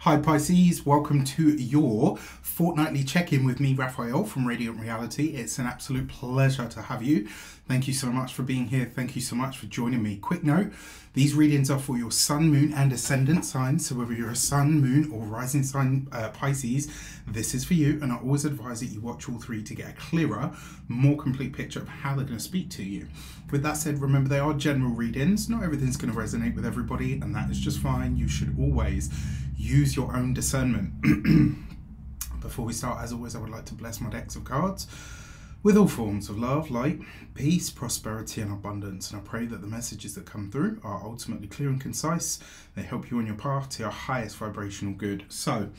Hi Pisces, welcome to your fortnightly check-in with me, Raphael from Reydiant Reality. It's an absolute pleasure to have you. Thank you so much for being here. Thank you so much for joining me. Quick note, these readings are for your sun, moon and ascendant signs. So whether you're a sun, moon or rising sign Pisces, this is for you. And I always advise that you watch all three to get a clearer, more complete picture of how they're going to speak to you. With that said, remember they are general readings. Not everything's going to resonate with everybody, and that is just fine. You should always use your own discernment. Before we start, as always, I would like to bless my decks of cards with all forms of love, light, peace, prosperity and abundance. And I pray that the messages that come through are ultimately clear and concise. They help you on your path to your highest vibrational good. So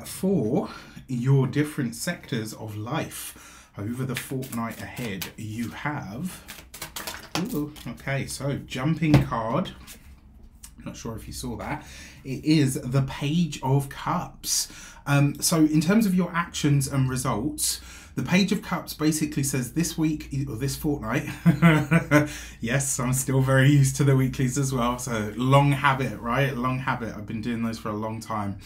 for your different sectors of life over the fortnight ahead, you have, okay, so jumping card. Not sure if you saw that. It is the Page of Cups. So in terms of your actions and results, the Page of Cups basically says this week or this fortnight. Yes, I'm still very used to the weeklies as well. So long habit, right? Long habit. I've been doing those for a long time.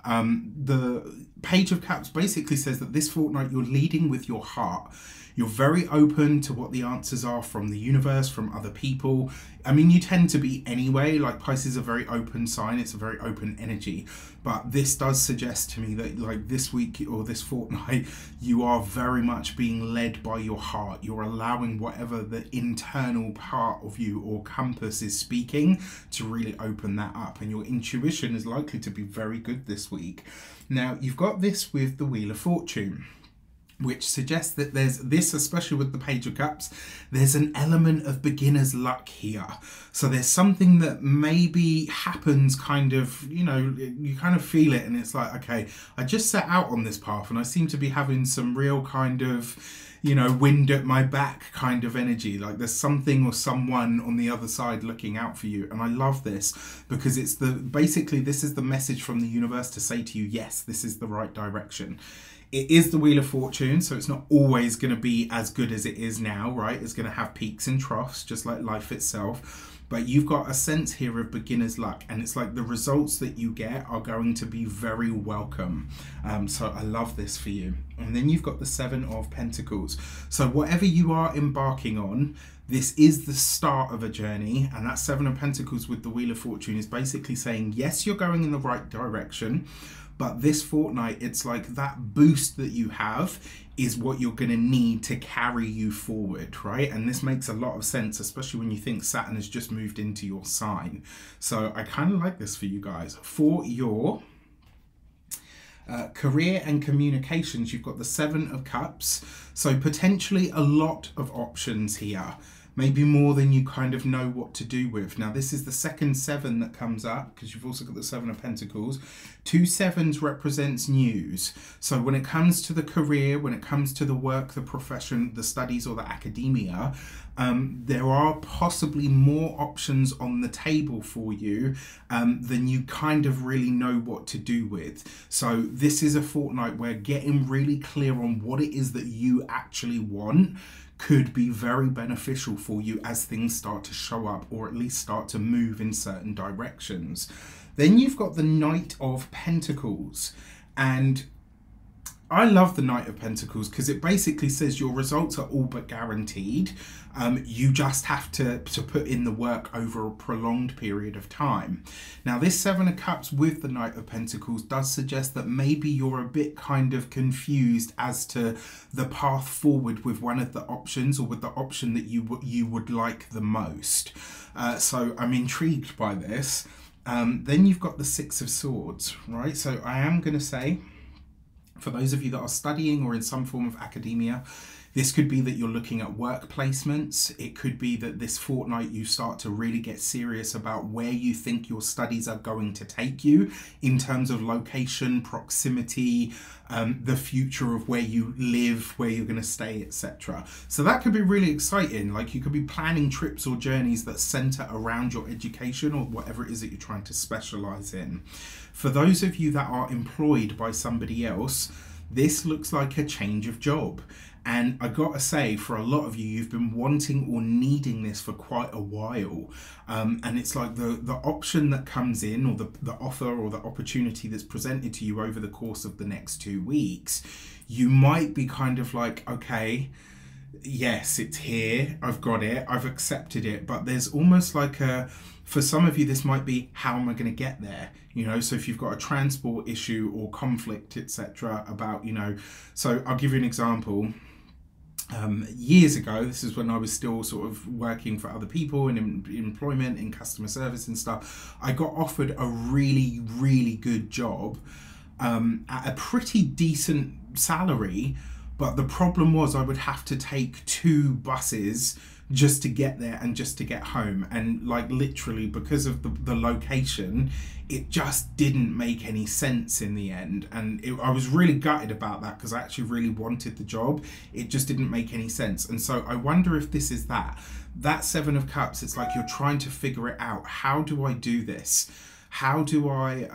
The Page of Cups basically says that this fortnight you're leading with your heart. You're very open to what the answers are from the universe, from other people. I mean, you tend to be anyway. Like Pisces is a very open sign. It's a very open energy. But this does suggest to me that like this week or this fortnight, you are very much being led by your heart. You're allowing whatever the internal part of you or compass is speaking to really open that up. And your intuition is likely to be very good this week. Now, you've got this with the Wheel of Fortune, which suggests that there's this, especially with the Page of Cups, there's an element of beginner's luck here. So there's something that maybe happens kind of, you know, you kind of feel it and it's like, okay, I just set out on this path and I seem to be having some real kind of, you know, wind at my back kind of energy. Like there's something or someone on the other side looking out for you. And I love this because it's basically this is the message from the universe to say to you, yes, this is the right direction. It is the Wheel of Fortune, so it's not always going to be as good as it is now, right? It's going to have peaks and troughs, just like life itself. But you've got a sense here of beginner's luck, and it's like the results that you get are going to be very welcome. So I love this for you. And then you've got the Seven of Pentacles. So whatever you are embarking on, this is the start of a journey, and that Seven of Pentacles with the Wheel of Fortune is basically saying, yes, you're going in the right direction. But this fortnight, it's like that boost that you have is what you're going to need to carry you forward, right? And this makes a lot of sense, especially when you think Saturn has just moved into your sign. So I kind of like this for you guys. For your career and communications, you've got the Seven of Cups. So potentially a lot of options here. Maybe more than you kind of know what to do with. Now, this is the second seven that comes up because you've also got the Seven of Pentacles. 2 sevens represents news. So when it comes to the career, when it comes to the work, the profession, the studies or the academia, there are possibly more options on the table for you than you kind of really know what to do with. So this is a fortnight where getting really clear on what it is that you actually want could be very beneficial for you as things start to show up or at least start to move in certain directions. Then you've got the Knight of Pentacles, and I love the Knight of Pentacles because it basically says your results are all but guaranteed. You just have to put in the work over a prolonged period of time. Now, this Seven of Cups with the Knight of Pentacles does suggest that maybe you're a bit kind of confused as to the path forward with one of the options or with the option that you would like the most. So I'm intrigued by this. Then you've got the Six of Swords, right? So I am going to say, for those of you that are studying or in some form of academia, this could be that you're looking at work placements. It could be that this fortnight you start to really get serious about where you think your studies are going to take you in terms of location, proximity, the future of where you live, where you're going to stay, etc. So that could be really exciting. Like you could be planning trips or journeys that center around your education or whatever it is that you're trying to specialize in. For those of you that are employed by somebody else, This looks like a change of job. And I gotta say, for a lot of you, you've been wanting or needing this for quite a while. And it's like the option that comes in, or the offer or the opportunity that's presented to you over the course of the next 2 weeks, you might be kind of like, okay, yes, it's here, I've got it, I've accepted it. But there's almost like for some of you, this might be, how am I going to get there? You know, so if you've got a transport issue or conflict, etc., about, you know, so I'll give you an example. Years ago, this is when I was still sort of working for other people in employment, in customer service and stuff, I got offered a really, really good job at a pretty decent salary. But the problem was I would have to take 2 buses just to get there and just to get home. And like literally, because of the location, it just didn't make any sense in the end. And I was really gutted about that, because I actually really wanted the job. It just didn't make any sense. And so I wonder if this is that 7 of Cups. It's like you're trying to figure it out. How do I do this? How do I,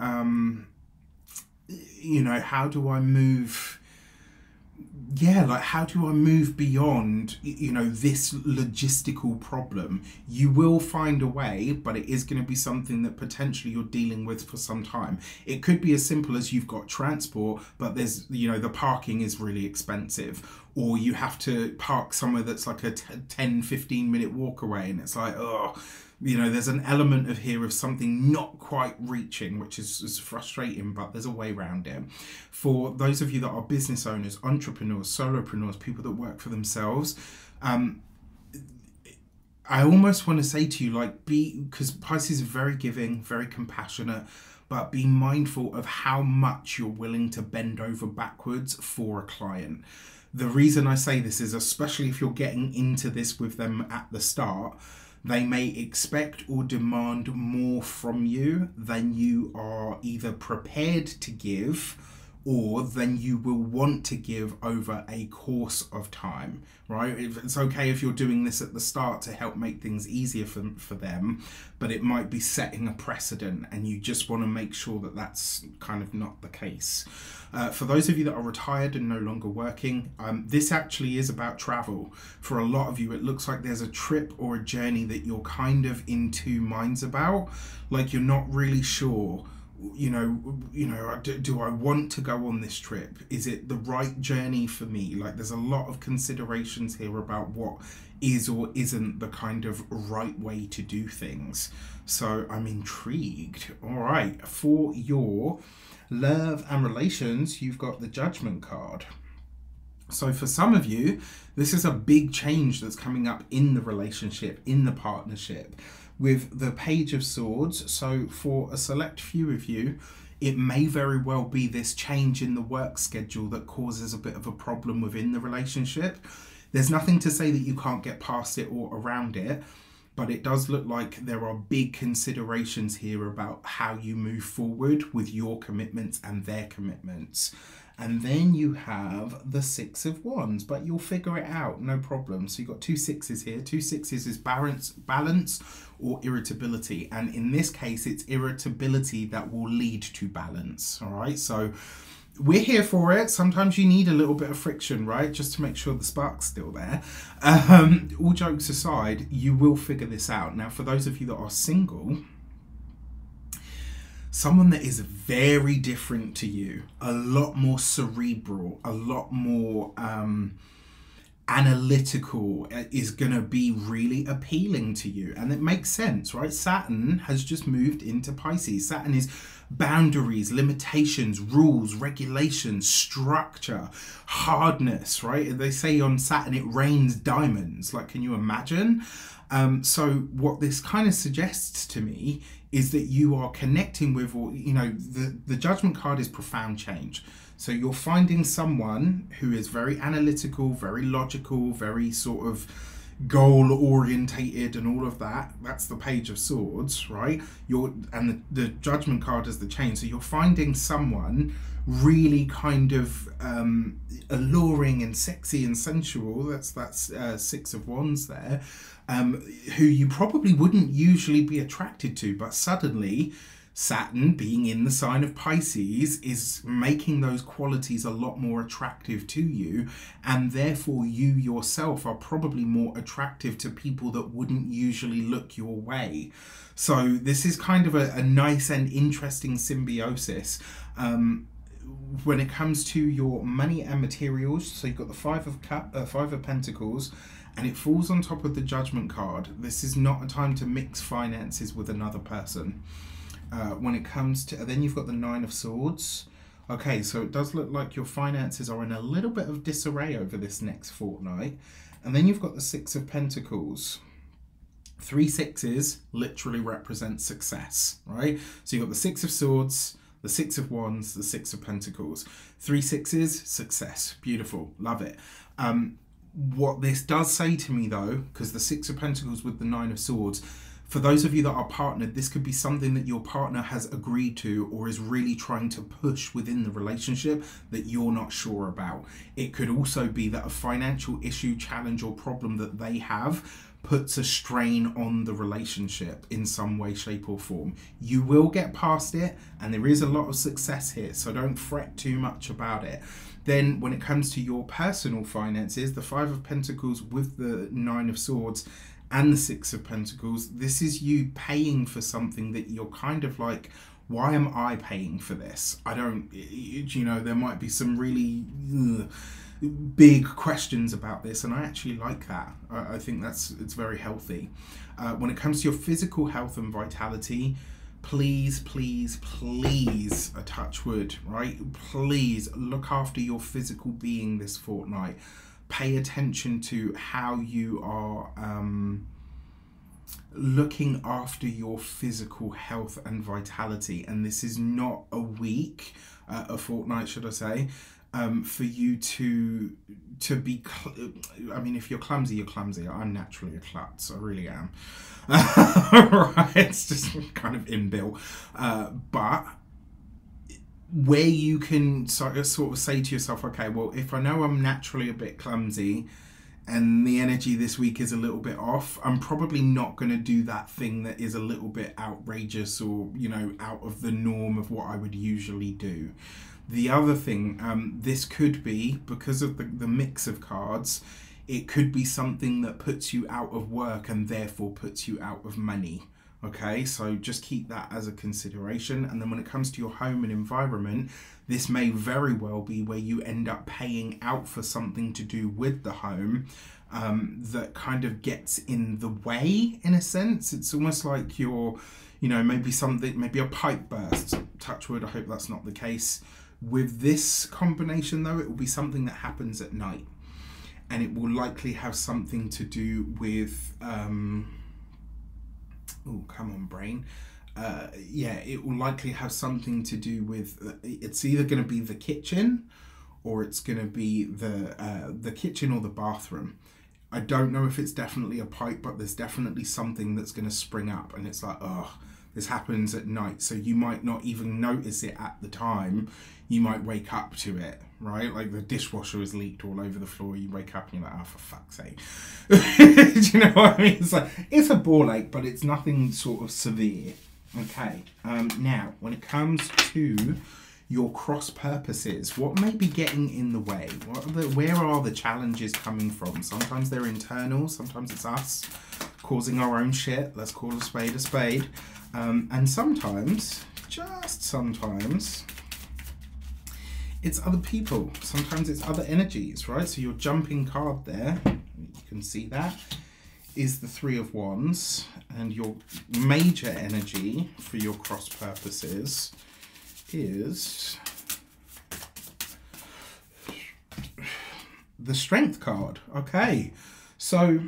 you know, how do I move? Yeah, like how do I move beyond, you know, this logistical problem? You will find a way, but it is going to be something that potentially you're dealing with for some time. It could be as simple as you've got transport, but there's, you know, the parking is really expensive, or you have to park somewhere that's like a 10-15 minute walk away, and it's like, oh, you know, there's an element of here of something not quite reaching, which is frustrating, but there's a way around it. For those of you that are business owners, entrepreneurs, solopreneurs, people that work for themselves, I almost want to say to you, like, because Pisces is very giving, very compassionate, but be mindful of how much you're willing to bend over backwards for a client. The reason I say this is, especially if you're getting into this with them at the start, they may expect or demand more from you than you are either prepared to give, or than you will want to give over a course of time, right? It's okay if you're doing this at the start to help make things easier for them, but it might be setting a precedent, and you just want to make sure that that's kind of not the case. For those of you that are retired and no longer working, this actually is about travel. For a lot of you, it looks like there's a trip or a journey that you're kind of in 2 minds about, like you're not really sure. You know, do I want to go on this trip? Is it the right journey for me? Like there's a lot of considerations here about what is or isn't the kind of right way to do things. So I'm intrigued. All right, for your love and relations, you've got the Judgment card. So for some of you, this is a big change that's coming up in the relationship, in the partnership, with the Page of Swords. So for a select few of you, it may very well be this change in the work schedule that causes a bit of a problem within the relationship. There's nothing to say that you can't get past it or around it, but it does look like there are big considerations here about how you move forward with your commitments and their commitments. And then you have the 6 of Wands, but you'll figure it out, no problem. So you've got 2 6s here. 2 6s is balance or irritability. And in this case, it's irritability that will lead to balance, all right? So we're here for it. Sometimes you need a little bit of friction, right? Just to make sure the spark's still there. All jokes aside, you will figure this out. Now, for those of you that are single, someone that is very different to you, a lot more cerebral, a lot more analytical, is going to be really appealing to you. And it makes sense, right? Saturn has just moved into Pisces. Saturn is boundaries, limitations, rules, regulations, structure, hardness, right? They say on Saturn it rains diamonds. Like, can you imagine? So what this kind of suggests to me is that you are connecting with, or, you know, the Judgment card is profound change. So you're finding someone who is very analytical, very logical, very sort of goal orientated and all of that. That's the Page of Swords, right? And the Judgment card is the Chain. So you're finding someone really kind of alluring and sexy and sensual. That's 6 of Wands there. Who you probably wouldn't usually be attracted to, but suddenly Saturn being in the sign of Pisces is making those qualities a lot more attractive to you, and therefore you yourself are probably more attractive to people that wouldn't usually look your way. So this is kind of a nice and interesting symbiosis. When it comes to your money and materials, so you've got the Five of Pentacles, and it falls on top of the Judgment card. This is not a time to mix finances with another person. When it comes to, then you've got the Nine of Swords. Okay, so it does look like your finances are in a little bit of disarray over this next fortnight. And then you've got the Six of Pentacles. 3 sixes literally represent success, right? So you've got the Six of Swords, the Six of Wands, the Six of Pentacles. 3 sixes, success. Beautiful. Love it. What this does say to me though, because the Six of Pentacles with the Nine of Swords, for those of you that are partnered, this could be something that your partner has agreed to or is really trying to push within the relationship that you're not sure about. It could also be that a financial issue, challenge or problem that they have puts a strain on the relationship in some way, shape or form. You will get past it, and there is a lot of success here, so don't fret too much about it. Then when it comes to your personal finances, the Five of Pentacles with the Nine of Swords and the Six of Pentacles, this is you paying for something that you're kind of like, why am I paying for this? I don't, you know, there might be some really big questions about this, and I actually like that. I think it's very healthy. When it comes to your physical health and vitality, please, please, please, a touch wood, right? Please look after your physical being this fortnight. Pay attention to how you are looking after your physical health and vitality. And this is not a week, a fortnight, should I say, for you to be, I mean, if you're clumsy, you're clumsy. I'm naturally a klutz, I really am. Right, it's just kind of inbuilt. But where you can sort of say to yourself, okay, well, if I know I'm naturally a bit clumsy and the energy this week is a little bit off, I'm probably not going to do that thing that is a little bit outrageous or, you know, out of the norm of what I would usually do. The other thing, this could be, because of the mix of cards, it could be something that puts you out of work and therefore puts you out of money. Okay, so just keep that as a consideration. And then when it comes to your home and environment, this may very well be where you end up paying out for something to do with the home that kind of gets in the way, in a sense. It's almost like you're, you know, maybe a pipe burst. Touch wood, I hope that's not the case. With this combination though, it will be something that happens at night. And it will likely have something to do with... oh, come on, brain. Yeah, it will likely have something to do with, it's either going to be the kitchen or it's going to be the kitchen or the bathroom. I don't know if it's definitely a pipe, but there's definitely something that's going to spring up, and it's like, oh, this happens at night. So you might not even notice it at the time. You might wake up to it, right? Like the dishwasher is leaked all over the floor. You wake up and you're like, oh, for fuck's sake. Do you know what I mean? It's like, it's a ball ache, but it's nothing sort of severe. Okay. Now, when it comes to your cross purposes, what may be getting in the way? Where are the challenges coming from? Sometimes they're internal. Sometimes it's us causing our own shit. Let's call a spade a spade. And sometimes, just sometimes, it's other people. Sometimes it's other energies, right? So your jumping card there, you can see that, is the Three of Wands. And your major energy for your cross purposes is the Strength card. Okay, so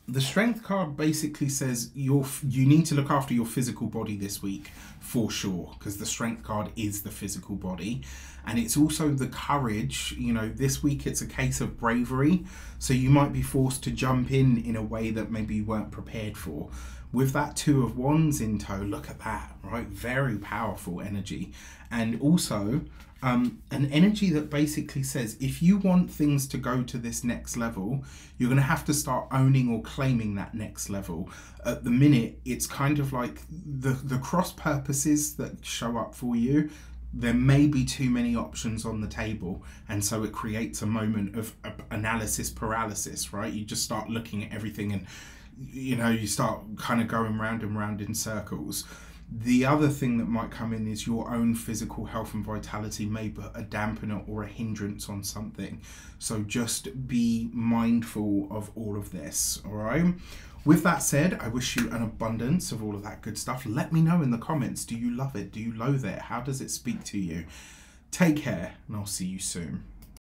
the Strength card basically says you need to look after your physical body this week, for sure, because the Strength card is the physical body. And it's also the courage. You know, this week it's a case of bravery. So you might be forced to jump in a way that maybe you weren't prepared for. With that Two of Wands in tow, look at that, right? Very powerful energy. And also an energy that basically says, if you want things to go to this next level, you're going to have to start owning or claiming that next level. At the minute, it's kind of like the cross purposes that show up for you. There may be too many options on the table, and so it creates a moment of analysis paralysis, right? You just start looking at everything and you start kind of going round and round in circles. The other thing that might come in is your own physical health and vitality may put a dampener or a hindrance on something. So just be mindful of all of this, all right? With that said, I wish you an abundance of all of that good stuff. Let me know in the comments, do you love it? Do you loathe it? How does it speak to you? Take care, and I'll see you soon.